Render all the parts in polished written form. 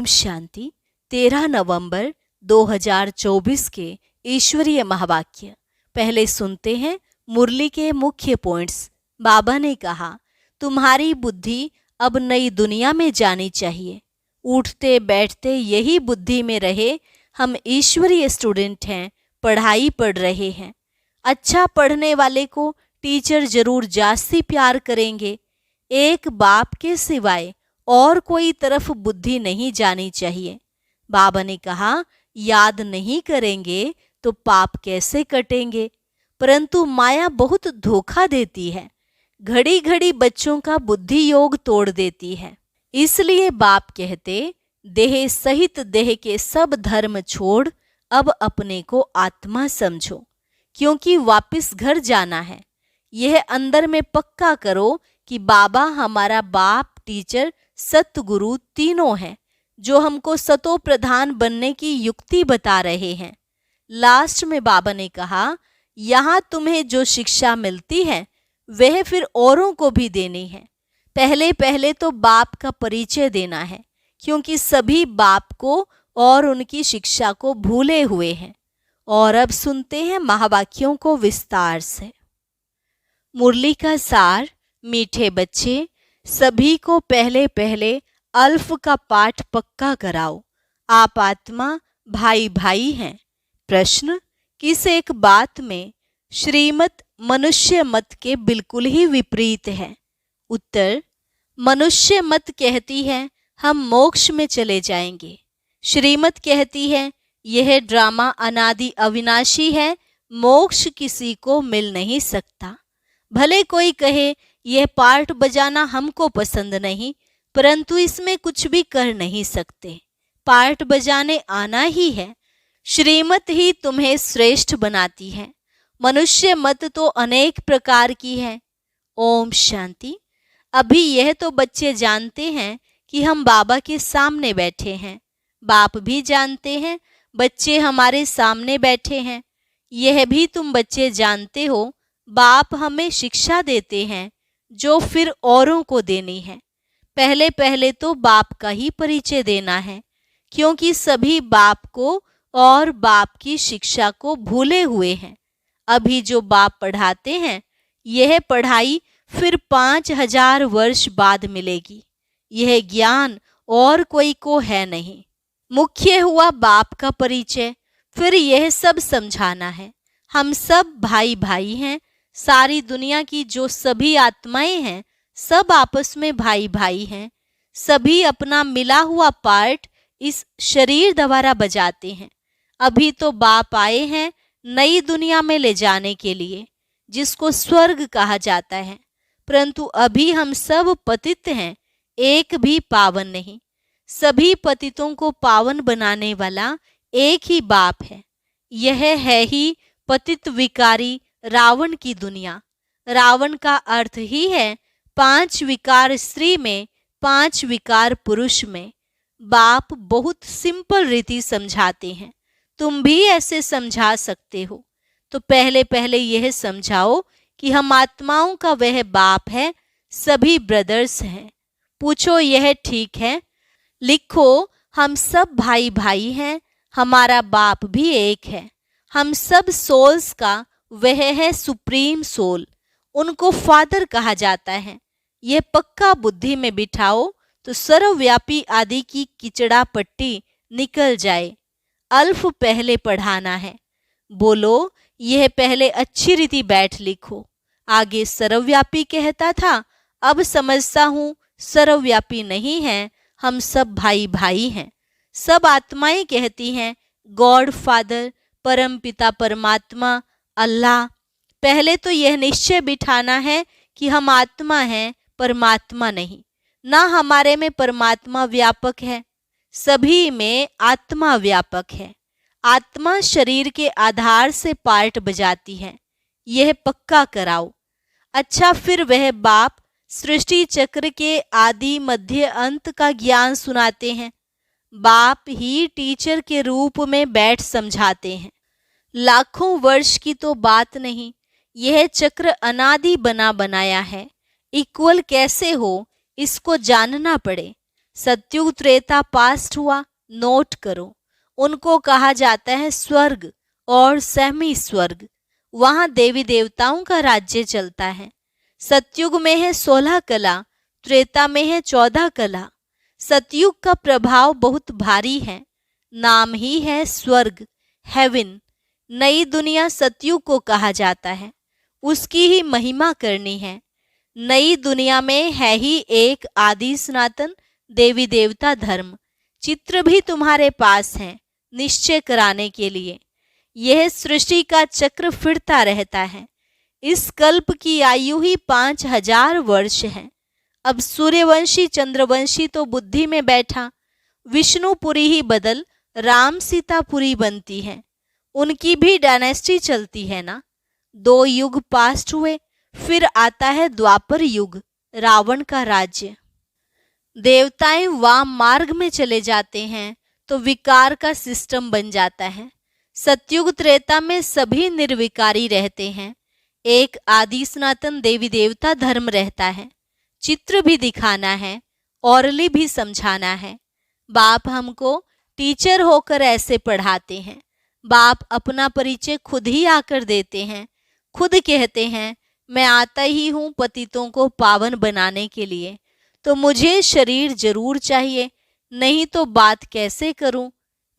ओम शांति। 13 नवंबर 2024 के ईश्वरीय महावाक्य। पहले सुनते हैं मुरली के मुख्य पॉइंट्स। बाबा ने कहा, तुम्हारी बुद्धि अब नई दुनिया में जानी चाहिए। उठते बैठते यही बुद्धि में रहे, हम ईश्वरीय स्टूडेंट हैं, पढ़ाई पढ़ रहे हैं। अच्छा पढ़ने वाले को टीचर जरूर जास्ती प्यार करेंगे। एक बाप के सिवाय और कोई तरफ बुद्धि नहीं जानी चाहिए। बाबा ने कहा, याद नहीं करेंगे तो पाप कैसे कटेंगे। परंतु माया बहुत धोखा देती है, घड़ी घड़ी बच्चों का बुद्धि योग तोड़ देती है। इसलिए बाप कहते, देह सहित देह के सब धर्म छोड़ अब अपने को आत्मा समझो, क्योंकि वापस घर जाना है। यह अंदर में पक्का करो कि बाबा हमारा बाप, टीचर, सतगुरु तीनों हैं, जो हमको सतो प्रधान बनने की युक्ति बता रहे हैं। लास्ट में बाबा ने कहा, यहाँ तुम्हें जो शिक्षा मिलती है वह फिर औरों को भी देनी है। पहले पहले तो बाप का परिचय देना है, क्योंकि सभी बाप को और उनकी शिक्षा को भूले हुए हैं। और अब सुनते हैं महावाक्यों को विस्तार से। मुरली का सार। मीठे बच्चे, सभी को पहले पहले अल्फ का पाठ पक्का कराओ। आप आत्मा भाई भाई हैं। प्रश्न, किस एक बात में श्रीमत मनुष्य मत के बिल्कुल ही विपरीत है? उत्तर, मनुष्य मत कहती है हम मोक्ष में चले जाएंगे। श्रीमत कहती है यह ड्रामा अनादि अविनाशी है, मोक्ष किसी को मिल नहीं सकता। भले कोई कहे यह पार्ट बजाना हमको पसंद नहीं, परंतु इसमें कुछ भी कर नहीं सकते। पार्ट बजाने आना ही है। श्रीमत ही तुम्हें श्रेष्ठ बनाती है। मनुष्य मत तो अनेक प्रकार की है। ओम शांति। अभी यह तो बच्चे जानते हैं कि हम बाबा के सामने बैठे हैं। बाप भी जानते हैं बच्चे हमारे सामने बैठे हैं। यह भी तुम बच्चे जानते हो, बाप हमें शिक्षा देते हैं जो फिर औरों को देनी है। पहले पहले तो बाप का ही परिचय देना है, क्योंकि सभी बाप को और बाप की शिक्षा को भूले हुए हैं। अभी जो बाप पढ़ाते हैं, यह पढ़ाई फिर 5000 वर्ष बाद मिलेगी। यह ज्ञान और कोई को है नहीं। मुख्य हुआ बाप का परिचय, फिर यह सब समझाना है। हम सब भाई भाई हैं। सारी दुनिया की जो सभी आत्माएं हैं, सब आपस में भाई भाई हैं। सभी अपना मिला हुआ पार्ट इस शरीर द्वारा बजाते हैं। अभी तो बाप आए हैं नई दुनिया में ले जाने के लिए, जिसको स्वर्ग कहा जाता है। परंतु अभी हम सब पतित हैं, एक भी पावन नहीं। सभी पतितों को पावन बनाने वाला एक ही बाप है। यह है ही पतित विकारी रावण की दुनिया। रावण का अर्थ ही है 5 विकार स्त्री में, 5 विकार पुरुष में। बाप बहुत सिंपल रीति समझाते हैं, तुम भी ऐसे समझा सकते हो। तो पहले पहले यह समझाओ कि हम आत्माओं का वह बाप है, सभी ब्रदर्स हैं। पूछो यह ठीक है? लिखो, हम सब भाई भाई हैं, हमारा बाप भी एक है। हम सब सोल्स का वह है सुप्रीम सोल, उनको फादर कहा जाता है। यह पक्का बुद्धि में बिठाओ तो सर्वव्यापी आदि की किचड़ा पट्टी निकल जाए। अल्फ पहले पढ़ाना है। बोलो, यह पहले अच्छी रीति बैठ लिखो। आगे सर्वव्यापी कहता था, अब समझता हूँ सर्वव्यापी नहीं है, हम सब भाई भाई हैं। सब आत्माएं कहती हैं गॉड फादर, परम पिता परमात्मा, अल्लाह। पहले तो यह निश्चय बिठाना है कि हम आत्मा हैं, परमात्मा नहीं। ना हमारे में परमात्मा व्यापक है, सभी में आत्मा व्यापक है। आत्मा शरीर के आधार से पार्ट बजाती है, यह पक्का कराओ। अच्छा, फिर वह बाप सृष्टि चक्र के आदि मध्य अंत का ज्ञान सुनाते हैं। बाप ही टीचर के रूप में बैठ समझाते हैं। लाखों वर्ष की तो बात नहीं, यह चक्र अनादि बना बनाया है। इक्वल कैसे हो इसको जानना पड़े। सतयुग त्रेता पास्ट हुआ, नोट करो। उनको कहा जाता है स्वर्ग और सेमी स्वर्ग। वहां देवी देवताओं का राज्य चलता है। सतयुग में है 16 कला, त्रेता में है 14 कला। सतयुग का प्रभाव बहुत भारी है, नाम ही है स्वर्ग, हेवन। नई दुनिया सतयुग को कहा जाता है, उसकी ही महिमा करनी है। नई दुनिया में है ही एक आदि सनातन देवी देवता धर्म। चित्र भी तुम्हारे पास है निश्चय कराने के लिए। यह सृष्टि का चक्र फिरता रहता है। इस कल्प की आयु ही 5000 वर्ष है। अब सूर्यवंशी चंद्रवंशी तो बुद्धि में बैठा, विष्णुपुरी ही बदल राम सीतापुरी बनती है। उनकी भी डायनेस्टी चलती है ना। 2 युग पास्ट हुए, फिर आता है द्वापर युग, रावण का राज्य। देवताएं वाम मार्ग में चले जाते हैं तो विकार का सिस्टम बन जाता है। सतयुग त्रेता में सभी निर्विकारी रहते हैं, एक आदि सनातन देवी देवता धर्म रहता है। चित्र भी दिखाना है, औरली भी समझाना है। बाप हमको टीचर होकर ऐसे पढ़ाते हैं। बाप अपना परिचय खुद ही आकर देते हैं, खुद कहते हैं मैं आता ही हूँ पतितों को पावन बनाने के लिए, तो मुझे शरीर जरूर चाहिए, नहीं तो बात कैसे करूं।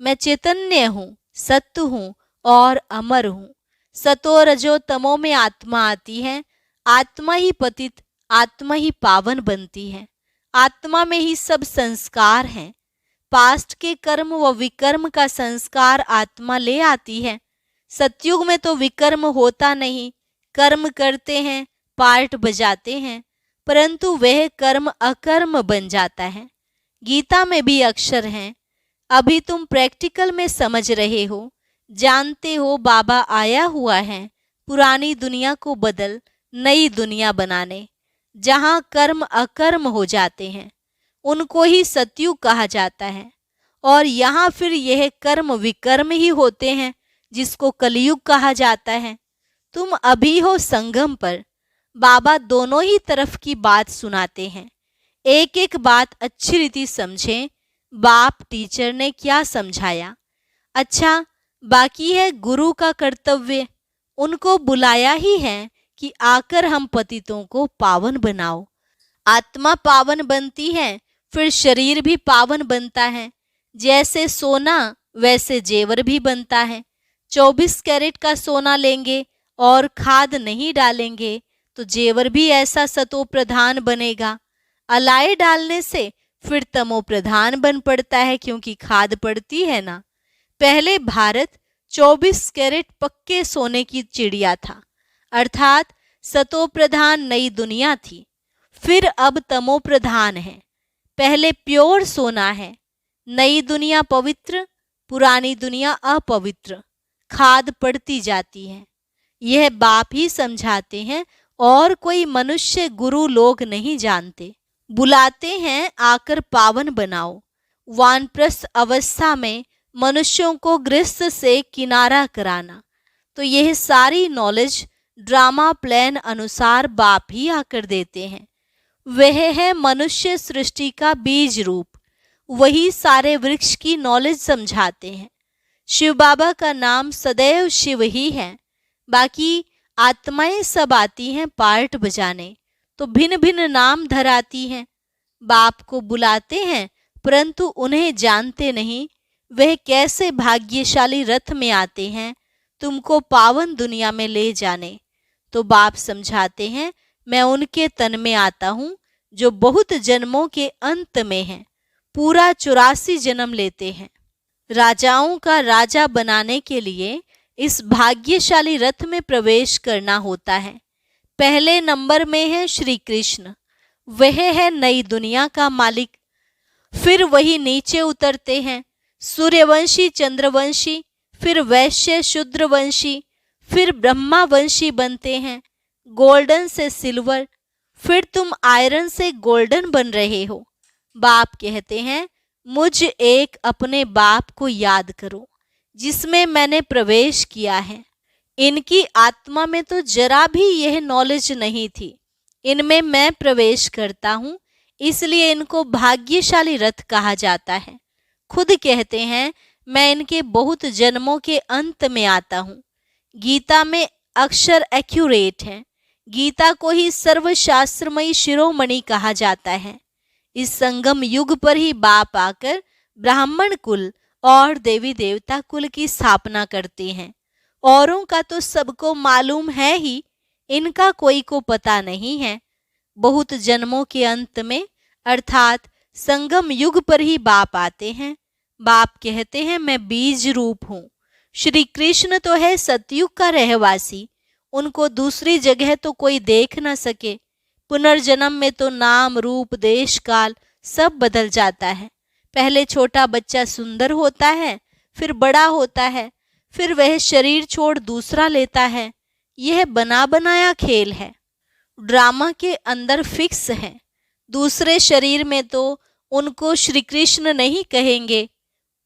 मैं चैतन्य हूँ, सत्य हूँ और अमर हूँ। सतो रजो तमो में आत्मा आती है, आत्मा ही पतित, आत्मा ही पावन बनती है। आत्मा में ही सब संस्कार हैं। पास्ट के कर्म व विकर्म का संस्कार आत्मा ले आती है। सतयुग में तो विकर्म होता नहीं, कर्म करते हैं, पार्ट बजाते हैं, परंतु वह कर्म अकर्म बन जाता है। गीता में भी अक्षर हैं। अभी तुम प्रैक्टिकल में समझ रहे हो, जानते हो बाबा आया हुआ है पुरानी दुनिया को बदल नई दुनिया बनाने, जहां कर्म अकर्म हो जाते हैं, उनको ही सतयुग कहा जाता है। और यहाँ फिर यह कर्म विकर्म ही होते हैं, जिसको कलयुग कहा जाता है। तुम अभी हो संगम पर। बाबा दोनों ही तरफ की बात सुनाते हैं। एक एक बात अच्छी रीति समझें। बाप टीचर ने क्या समझाया। अच्छा, बाकी है गुरु का कर्तव्य। उनको बुलाया ही है कि आकर हम पतितों को पावन बनाओ। आत्मा पावन बनती है, फिर शरीर भी पावन बनता है। जैसे सोना वैसे जेवर भी बनता है। 24 कैरेट का सोना लेंगे और खाद नहीं डालेंगे तो जेवर भी ऐसा सतो प्रधान बनेगा। अलाय डालने से फिर तमो प्रधान बन पड़ता है, क्योंकि खाद पड़ती है ना। पहले भारत 24 कैरेट पक्के सोने की चिड़िया था, अर्थात सतो प्रधान नई दुनिया थी। फिर अब तमो प्रधान है। पहले प्योर सोना है। नई दुनिया पवित्र, पुरानी दुनिया अपवित्र, खाद पड़ती जाती है। यह बाप ही समझाते हैं और कोई मनुष्य गुरु लोग नहीं जानते। बुलाते हैं आकर पावन बनाओ। वानप्रस्थ अवस्था में मनुष्यों को गृहस्थ से किनारा कराना, तो यह सारी नॉलेज ड्रामा प्लान अनुसार बाप ही आकर देते हैं। वह है मनुष्य सृष्टि का बीज रूप। वही सारे वृक्ष की नॉलेज समझाते हैं। शिव बाबा का नाम सदैव शिव ही है। बाकी आत्माएं सब आती हैं पार्ट बजाने, तो भिन्न भिन्न नाम धराती हैं। बाप को बुलाते हैं, परंतु उन्हें जानते नहीं वह कैसे भाग्यशाली रथ में आते हैं तुमको पावन दुनिया में ले जाने। तो बाप समझाते हैं मैं उनके तन में आता हूँ जो बहुत जन्मों के अंत में हैं, पूरा 84 जन्म लेते हैं। राजाओं का राजा बनाने के लिए इस भाग्यशाली रथ में प्रवेश करना होता है। पहले नंबर में है श्री कृष्ण, वह है नई दुनिया का मालिक। फिर वही नीचे उतरते हैं, सूर्यवंशी चंद्रवंशी, फिर वैश्य शूद्रवंशी, फिर ब्रह्मावंशी बनते हैं। गोल्डन से सिल्वर, फिर तुम आयरन से गोल्डन बन रहे हो। बाप कहते हैं मुझ एक अपने बाप को याद करो जिसमें मैंने प्रवेश किया है। इनकी आत्मा में तो जरा भी यह नॉलेज नहीं थी। इनमें मैं प्रवेश करता हूँ, इसलिए इनको भाग्यशाली रथ कहा जाता है। खुद कहते हैं, मैं इनके बहुत जन्मों के अंत में आता हूँ। गीता में अक्षर एक्यूरेट है। गीता को ही सर्वशास्त्रमयी शिरोमणि कहा जाता है। इस संगम युग पर ही बाप आकर ब्राह्मण कुल और देवी देवता कुल की स्थापना करते हैं। औरों का तो सबको मालूम है ही, इनका कोई को पता नहीं है। बहुत जन्मों के अंत में अर्थात संगम युग पर ही बाप आते हैं। बाप कहते हैं, मैं बीज रूप हूँ। श्री कृष्ण तो है सतयुग का रहवासी, उनको दूसरी जगह तो कोई देख न सके। पुनर्जन्म में तो नाम रूप देश काल सब बदल जाता है। पहले छोटा बच्चा सुंदर होता है, फिर बड़ा होता है, फिर वह शरीर छोड़ दूसरा लेता है। यह बना बनाया खेल है, ड्रामा के अंदर फिक्स है। दूसरे शरीर में तो उनको श्री कृष्ण नहीं कहेंगे।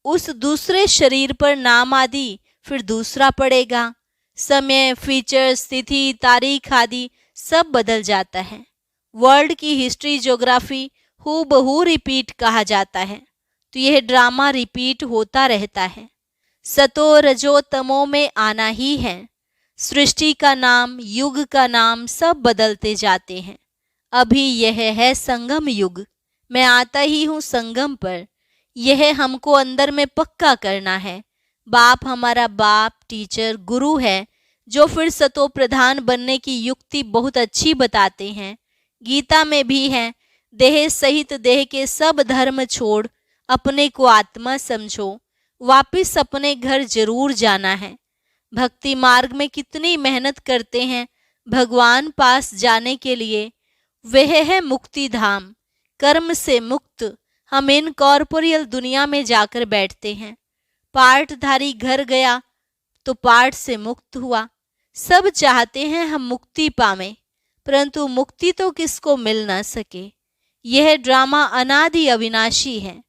उस दूसरे शरीर पर नाम आदि फिर दूसरा पड़ेगा। समय, फीचर्स, तिथि, तारीख आदि सब बदल जाता है। वर्ल्ड की हिस्ट्री, ज्योग्राफी हूबहू रिपीट कहा जाता है। तो यह ड्रामा रिपीट होता रहता है। सतो रजो तमो में आना ही है। सृष्टि का नाम, युग का नाम सब बदलते जाते हैं। अभी यह है संगम युग। मैं आता ही हूँ संगम पर। यह हमको अंदर में पक्का करना है। बाप हमारा बाप, टीचर, गुरु है, जो फिर सतो प्रधान बनने की युक्ति बहुत अच्छी बताते हैं। गीता में भी है, देह सहित देह के सब धर्म छोड़ अपने को आत्मा समझो, वापिस अपने घर जरूर जाना है। भक्ति मार्ग में कितनी मेहनत करते हैं भगवान पास जाने के लिए। वह है मुक्ति धाम, कर्म से मुक्त। हम इन कॉर्पोरियल दुनिया में जाकर बैठते हैं। पार्टधारी घर गया तो पार्ट से मुक्त हुआ। सब चाहते हैं हम मुक्ति पावें, परंतु मुक्ति तो किसको मिल ना सके। यह ड्रामा अनादि अविनाशी है।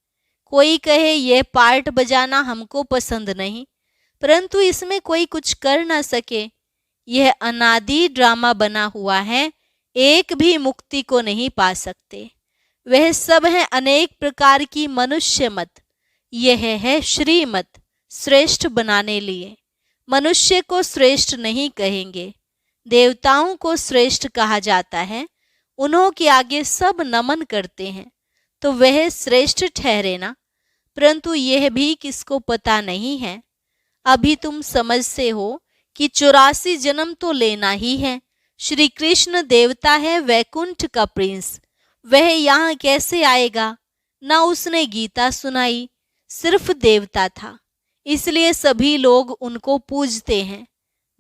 कोई कहे यह पार्ट बजाना हमको पसंद नहीं, परंतु इसमें कोई कुछ कर ना सके। यह अनादि ड्रामा बना हुआ है, एक भी मुक्ति को नहीं पा सकते। वह सब है अनेक प्रकार की मनुष्य मत। यह है श्रीमत, श्रेष्ठ बनाने लिए। मनुष्य को श्रेष्ठ नहीं कहेंगे, देवताओं को श्रेष्ठ कहा जाता है। उन्हों के आगे सब नमन करते हैं, तो वह श्रेष्ठ ठहरे ना। परंतु यह भी किसको पता नहीं है। अभी तुम समझते हो कि 84 जन्म तो लेना ही है। श्री कृष्ण देवता है, वैकुंठ का प्रिंस। वह यहाँ कैसे आएगा? ना उसने गीता सुनाई, सिर्फ देवता था, इसलिए सभी लोग उनको पूजते हैं।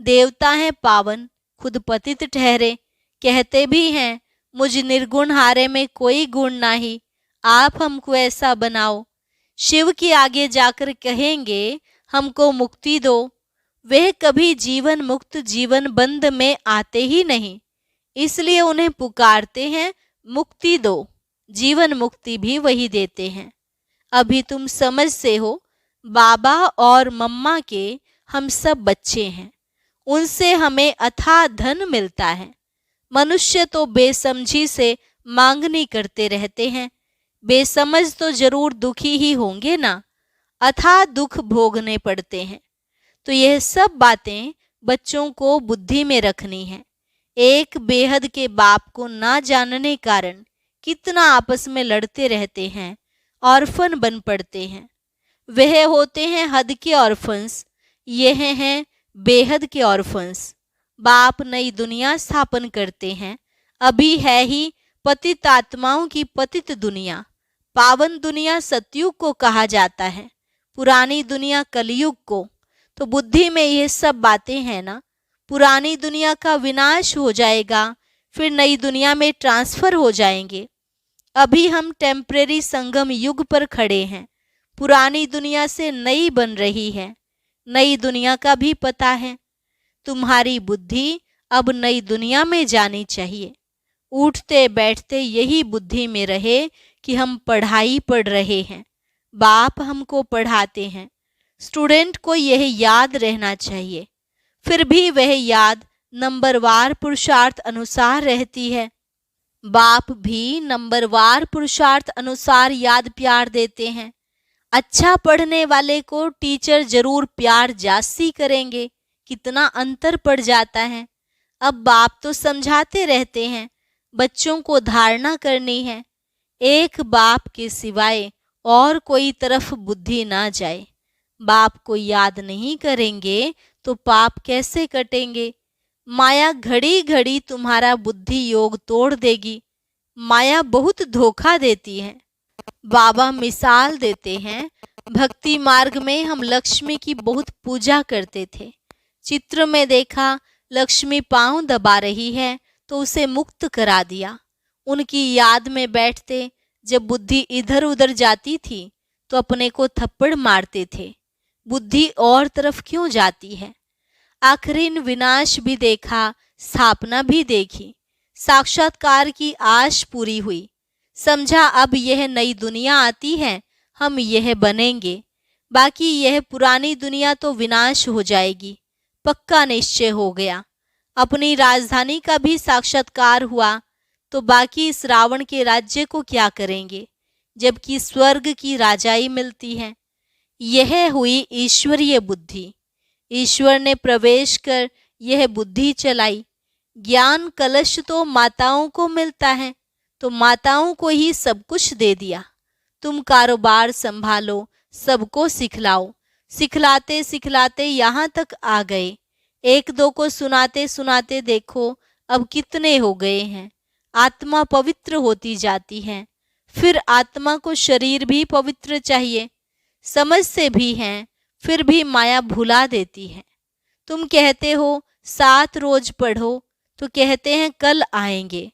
देवता हैं पावन, खुद पतित ठहरे। कहते भी हैं, मुझ निर्गुण हारे में कोई गुण नहीं, आप हमको ऐसा बनाओ। शिव के आगे जाकर कहेंगे, हमको मुक्ति दो। वह कभी जीवन मुक्त, जीवन बंद में आते ही नहीं, इसलिए उन्हें पुकारते हैं मुक्ति दो। जीवन मुक्ति भी वही देते हैं। अभी तुम समझते हो, बाबा और मम्मा के हम सब बच्चे हैं। उनसे हमें अथाह धन मिलता है। मनुष्य तो बेसमझी से मांगनी करते रहते हैं। बेसमझ तो जरूर दुखी ही होंगे ना, अथाह दुख भोगने पड़ते हैं। तो यह सब बातें बच्चों को बुद्धि में रखनी है। एक बेहद के बाप को ना जानने कारण कितना आपस में लड़ते रहते हैं, ऑर्फन बन पड़ते हैं। वह होते हैं हद के ऑर्फन्स, यह हैं बेहद के ऑर्फन्स। बाप नई दुनिया स्थापन करते हैं। अभी है ही पतित आत्माओं की पतित दुनिया। पावन दुनिया सतयुग को कहा जाता है, पुरानी दुनिया कलयुग को। तो बुद्धि में ये सब बातें हैं ना। पुरानी दुनिया का विनाश हो जाएगा, फिर नई दुनिया में ट्रांसफर हो जाएंगे। अभी हम टेम्परेरी संगम युग पर खड़े हैं। पुरानी दुनिया से नई बन रही है। नई दुनिया का भी पता है। तुम्हारी बुद्धि अब नई दुनिया में जानी चाहिए। उठते बैठते यही बुद्धि में रहे कि हम पढ़ाई पढ़ रहे हैं, बाप हमको पढ़ाते हैं। स्टूडेंट को यह याद रहना चाहिए। फिर भी वह याद नंबरवार पुरुषार्थ अनुसार रहती है। बाप भी नंबरवार पुरुषार्थ अनुसार याद प्यार देते हैं। अच्छा पढ़ने वाले को टीचर जरूर प्यार जास्ती करेंगे। कितना अंतर पड़ जाता है। अब बाप तो समझाते रहते हैं, बच्चों को धारणा करनी है, एक बाप के सिवाय और कोई तरफ बुद्धि ना जाए। बाप को याद नहीं करेंगे तो पाप कैसे कटेंगे। माया घड़ी घड़ी तुम्हारा बुद्धि योग तोड़ देगी। माया बहुत धोखा देती है। बाबा मिसाल देते हैं, भक्ति मार्ग में हम लक्ष्मी की बहुत पूजा करते थे। चित्र में देखा लक्ष्मी पांव दबा रही है तो उसे मुक्त करा दिया। उनकी याद में बैठते जब बुद्धि इधर उधर जाती थी तो अपने को थप्पड़ मारते थे। बुद्धि और तरफ क्यों जाती है। आखिरीन विनाश भी देखा, स्थापना भी देखी। साक्षात्कार की आश पूरी हुई। समझा अब यह नई दुनिया आती है, हम यह बनेंगे। बाकी यह पुरानी दुनिया तो विनाश हो जाएगी। पक्का निश्चय हो गया। अपनी राजधानी का भी साक्षात्कार हुआ तो बाकी इस रावण के राज्य को क्या करेंगे, जबकि स्वर्ग की राजाई मिलती है। यह हुई ईश्वरीय बुद्धि। ईश्वर ने प्रवेश कर यह बुद्धि चलाई। ज्ञान कलश तो माताओं को मिलता है तो माताओं को ही सब कुछ दे दिया। तुम कारोबार संभालो, सबको सिखलाओ। सिखलाते सिखलाते यहाँ तक आ गए। एक दो को सुनाते सुनाते देखो अब कितने हो गए हैं। आत्मा पवित्र होती जाती है। फिर आत्मा को शरीर भी पवित्र चाहिए। समझ से भी हैं, फिर भी माया भुला देती है। तुम कहते हो 7 रोज पढ़ो तो कहते हैं कल आएंगे।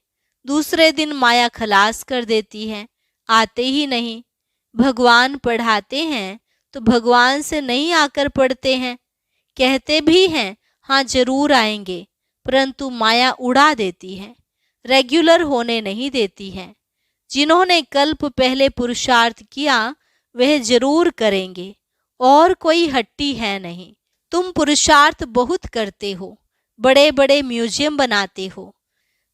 दूसरे दिन माया खलास कर देती है, आते ही नहीं। भगवान पढ़ाते हैं तो भगवान से नहीं आकर पढ़ते हैं। कहते भी हैं हाँ जरूर आएंगे, परंतु माया उड़ा देती है, रेगुलर होने नहीं देती है। जिन्होंने कल्प पहले पुरुषार्थ किया वह जरूर करेंगे, और कोई हट्टी है नहीं। तुम पुरुषार्थ बहुत करते हो, बड़े बड़े म्यूजियम बनाते हो।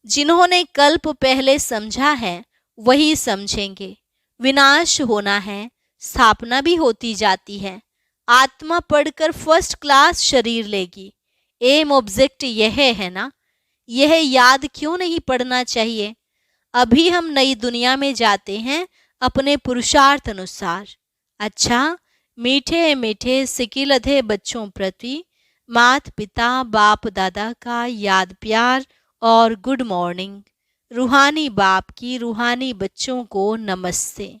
जिन्होंने कल्प पहले समझा है वही समझेंगे। विनाश होना है, स्थापना भी होती जाती है। आत्मा पढ़कर फर्स्ट क्लास शरीर लेगी। एम ऑब्जेक्ट यह है ना। यह याद क्यों नहीं पड़ना चाहिए। अभी हम नई दुनिया में जाते हैं अपने पुरुषार्थ अनुसार। अच्छा, मीठे मीठे सिकिलधे बच्चों प्रति माता पिता बाप दादा का याद प्यार और गुड मॉर्निंग। रूहानी बाप की रूहानी बच्चों को नमस्ते।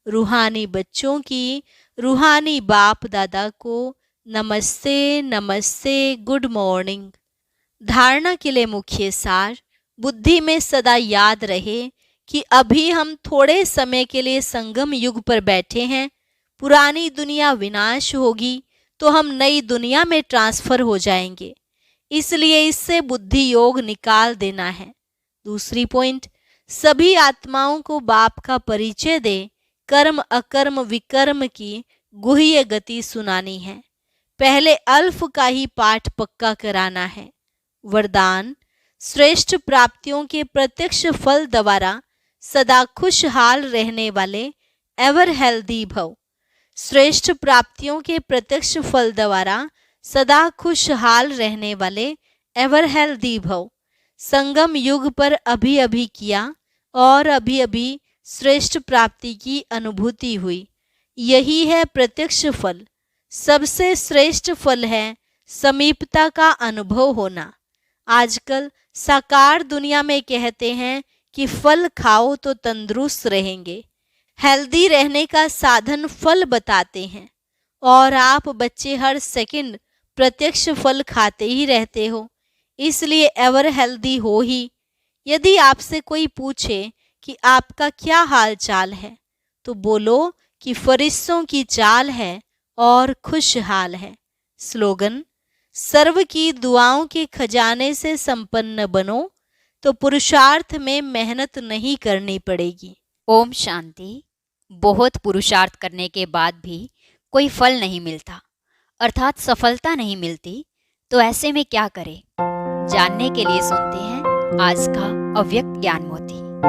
रूहानी बच्चों की रूहानी बाप दादा को नमस्ते नमस्ते, गुड मॉर्निंग। धारणा के लिए मुख्य सार, बुद्धि में सदा याद रहे कि अभी हम थोड़े समय के लिए संगम युग पर बैठे हैं। पुरानी दुनिया विनाश होगी तो हम नई दुनिया में ट्रांसफर हो जाएंगे। इसलिए इससे बुद्धि योग निकाल देना है। दूसरी पॉइंट, सभी आत्माओं को बाप का परिचय दे कर्म अकर्म विकर्म की गुह्य गति सुनानी है। पहले अल्फ का ही पाठ पक्का कराना है। वरदान, श्रेष्ठ प्राप्तियों के प्रत्यक्ष फल द्वारा सदा खुशहाल रहने वाले एवर हेल्दी भव। श्रेष्ठ प्राप्तियों के प्रत्यक्ष फल द्वारा सदा खुशहाल रहने वाले एवर हेल्दी भव। संगम युग पर अभी अभी किया और अभी अभी श्रेष्ठ प्राप्ति की अनुभूति हुई। यही है प्रत्यक्ष फल। सबसे श्रेष्ठ फल है समीपता का अनुभव होना। आजकल साकार दुनिया में कहते हैं कि फल खाओ तो तंदुरुस्त रहेंगे। हेल्दी रहने का साधन फल बताते हैं, और आप बच्चे हर सेकंड प्रत्यक्ष फल खाते ही रहते हो, इसलिए एवर हेल्दी हो ही। यदि आपसे कोई पूछे कि आपका क्या हाल चाल है तो बोलो कि फरिश्तों की चाल है और खुशहाल है। स्लोगन, सर्व की दुआओं के खजाने से संपन्न बनो तो पुरुषार्थ में मेहनत नहीं करनी पड़ेगी। ओम शांति। बहुत पुरुषार्थ करने के बाद भी कोई फल नहीं मिलता, अर्थात सफलता नहीं मिलती, तो ऐसे में क्या करें? जानने के लिए सुनते हैं आज का अव्यक्त ज्ञान मोती।